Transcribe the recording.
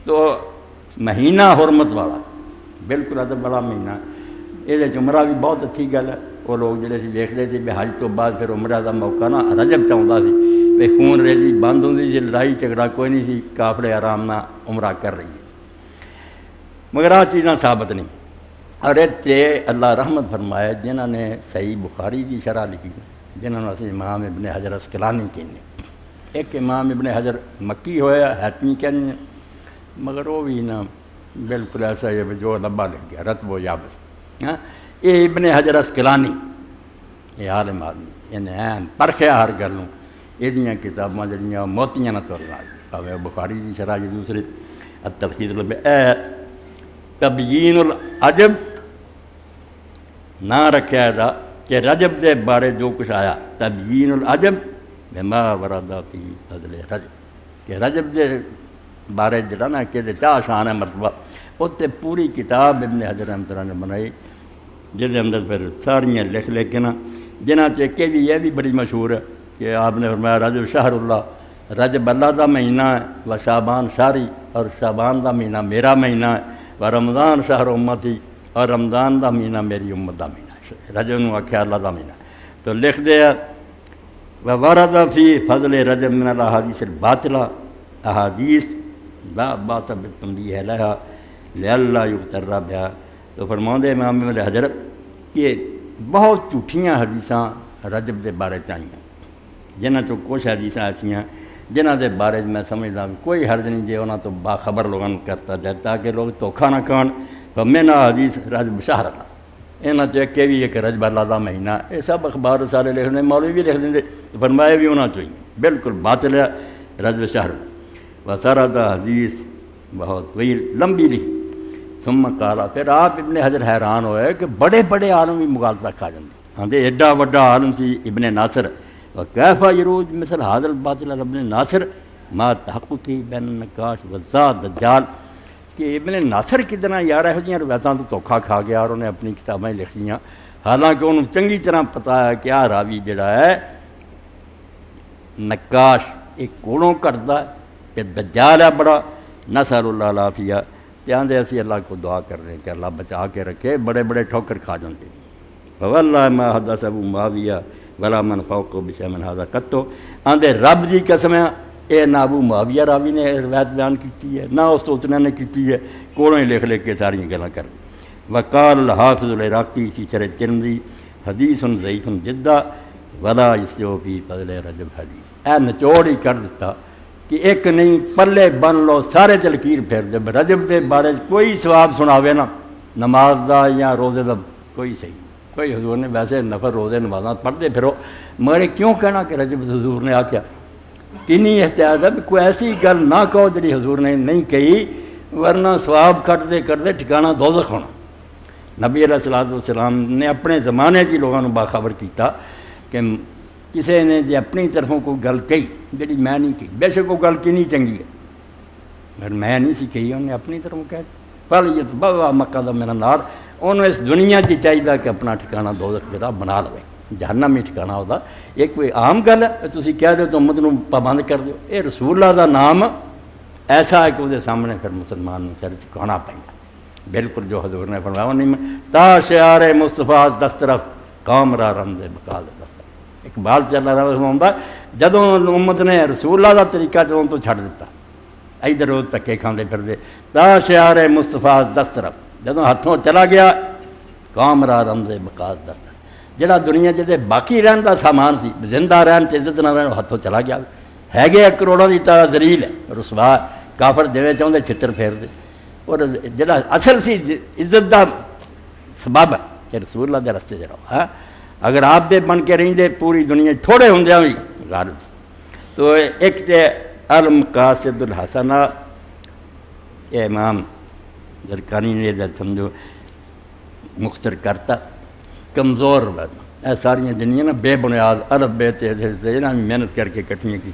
تو مہینہ حرمت والا بالکل ادب والا مہینہ، یہ عمرہ بھی بہت اچھی گل ہے۔ وہ لوگ جڑے سی دیکھتے تھے بھی حج تو بعد پھر عمرہ کا موقع نا رجب چاہتا سی بھی خون ریزی بند ہوتی سی، لڑائی جھگڑا کوئی نہیں سی، کافر آرام نہ عمرہ کر رہی ہے، مگر آ چیزاں ثابت نہیں۔ اور اتنے اللہ رحمت فرمائے جنہوں نے صحیح بخاری کی شرح لکھی، جنہوں نے اسی امام ابن حجر اسقلانی کہنے، ایک امام ابن حجر مکی ہویا حتمی کہنے، مگر وہ بھی نا بالکل ایسا ہے جو لبا لگ گیا رتب و یابس۔ یہ ابن حجر اسقلانی یہ عالم آدمی انہیں پرکھیا ہر گلوں، یہ کتاباں جڑیاں موتیاں نہ ترنا، پاوے بخاری کی شرح کی دوسری التلخیص تبیین العجب نہ رکھا تھا کہ رجب دے بارے جو کچھ آیا، تبیین العجب بما ورد فی فضل رجب، کہ رجب دے بارے جڑا نا کہ چاہ شان ہے مرتبہ، اتنے پوری کتاب ابن حجر رحمۃ اللہ نے بنائی، جس اندر پھر ساریاں لکھ لے کے نا، جنہ چیکے بھی یہ بھی بڑی مشہور ہے کہ آپ نے فرمایا رجب شہر اللہ، رجب اللہ کا مہینہ ہے، و شعبان شہری، اور شعبان کا مہینہ میرا مہینہ ہے، و رمضان شہر امتی، اور رمضان کا مہینہ میری امت کا مہینہ ہے، رجب نو آکھیا اللہ کا مہینہ۔ تو لکھ دیا وورد فی فضل رجب من الاحادیث الباطلہ، احادیث لا بات بالتنبیہ لہا لئلا یغتر بہا۔ تو فرماؤندے امام ابن حجر کہ بہت جھوٹیاں حدیثاں رجب دے بارے چاہیے، جنہاں چوں کچھ حدیثاں ایسیاں جنہاں دے بارے میں سمجھدا کوئی حرج نہیں جے انہاں تو باخبر لوگوں کو کرتا جائے تاکہ لوگ دھوکھا نہ کھان۔ فمن حدیث رجب شہر اللہ، انہاں چ کہ بھی ایک رجب اللہ دا مہینہ، یہ سب اخبار سارے لکھ دیں، مولوی بھی لکھ دیں، فرمایا بھی انہاں چاہیے بالکل باطل ہے رجب شہر۔ وسرد حدیث بہت طویل لمبی لکھی، ثم قال، پھر آپ ابن حجر حیران ہوئے کہ بڑے بڑے عالم بھی مغالطہ کھا جاندے، آندے ایڈا وڈا عالم سی ابن ناصر، وکیف یروج مثل هذا الباطل ابن ناصر ما تحققی بین النقاش والذات دجال، کہ ابن ناصر کتنا یار یہو جہاں روایتاں تو دھوکھا کھا گیا اور انہیں اپنی کتابیں لکھ دیا، حالانکہ انہوں چنگی طرح پتہ ہے کہ آ راوی جڑا ہے نقاش ایک کوڑوں کرتا ہے کہ دجال ہے بڑا، نسأل اللہ العافیہ، آندے اسی اللہ کو دعا کر رہے ہیں کہ اللہ بچا کے رکھے، بڑے بڑے ٹھوکر کھا جاتے ہیں۔ واللہ ما حدث ابو معاویہ ولا من فوقہ بشیء من ھذا قط، آندے رب دی قسم ہے اے نہ ابو معاویہ راوی نے روایت بیان کی ہے، نہ استوچنے نے کی ہے، کوڑوں ہی لکھ لکھ کے ساری گلاں کر دی۔ وقال الحافظ العراقی فی شرح الترمذی حدیث ضعیف جدا ولا یصح فی فضل رجب حدیث، اے نچوڑ ہی کر دیتا کہ ایک نہیں پلے بن لو سارے لکیر پھر جب رجب دے بارے کوئی ثواب سناوے نا نماز دا یا روزے دا کوئی صحیح، کوئی حضور نے ویسے نفر روزے نمازاں پڑھتے پھرو، مگر کیوں کہنا کہ رجب حضور نے آکھیا، کنی احتیاط ہے کوئی ایسی گل نہ کہو جڑی حضور نے نہیں کہی، ورنہ ثواب کرتے ٹھکانہ دوزخ ہونا۔ نبی علیہ الصلوۃ والسلام نے اپنے زمانے کی لوگوں کو باخبر کیتا کہ کسی نے جی اپنی طرفوں کوئی گل کہی جڑی میں نہیں کہی، بے شک وہ گل کنی چنگی ہے مگر میں نہیں سی کہی، انہیں اپنی طرفوں کہہ پل یتبوأ مقعدہ من النار، انہوں اس دنیا کی چاہیے کہ اپنا ٹھکانہ دوزخ جڑا بنا لوے، جہنم ہی ٹھکانہ ہوتا۔ ایک کوئی عام گل ہے تسی کہہ دو تو امت نو پابند کر دو، یہ رسول اللہ دا نام ایسا ہے کہ وہ سامنے پھر مسلمان نے سر چکانا پائیں، بالکل جو حضور نے فرمایا نہیں تا شعار مصطفیٰ دسترف قوم را رمز بقال دسترف، اقبال چل رہا ہے جدوں امت نے رسول اللہ دا طریقہ جدوں تو چھڑ دیتا، ادھر ادھر تکے کھاندے پھر دے، تا شعار مصطفیٰ دسترف جدوں ہاتھوں چلا گیا قوم را رمز بقال دسترف، جڑا دنیا جدے باقی رہن دا سامان سی زندہ رہن عزت نہ رہن ہاتھوں چلا گیا، ہے گے کروڑوں دی طرح ذلیل ہے رسوا، کافر جویں چاہندے چھتر پھیر دے، اور جڑا اصل سی عزت دا سبب ہے کہ رسول اللہ دے رستے جڑا ہے، اگر آپ دے بن کے رہندے پوری دنیا تھوڑے ہوندے بھی غالب۔ تو ایک تے المقاصد الحسنہ، امام زرقانی نے سمجھو مختصر کرتا، کمزور بات، اے ساریاں جنیاں نا بے بنیاد الف بے تے محنت کر کے کٹھیاں کی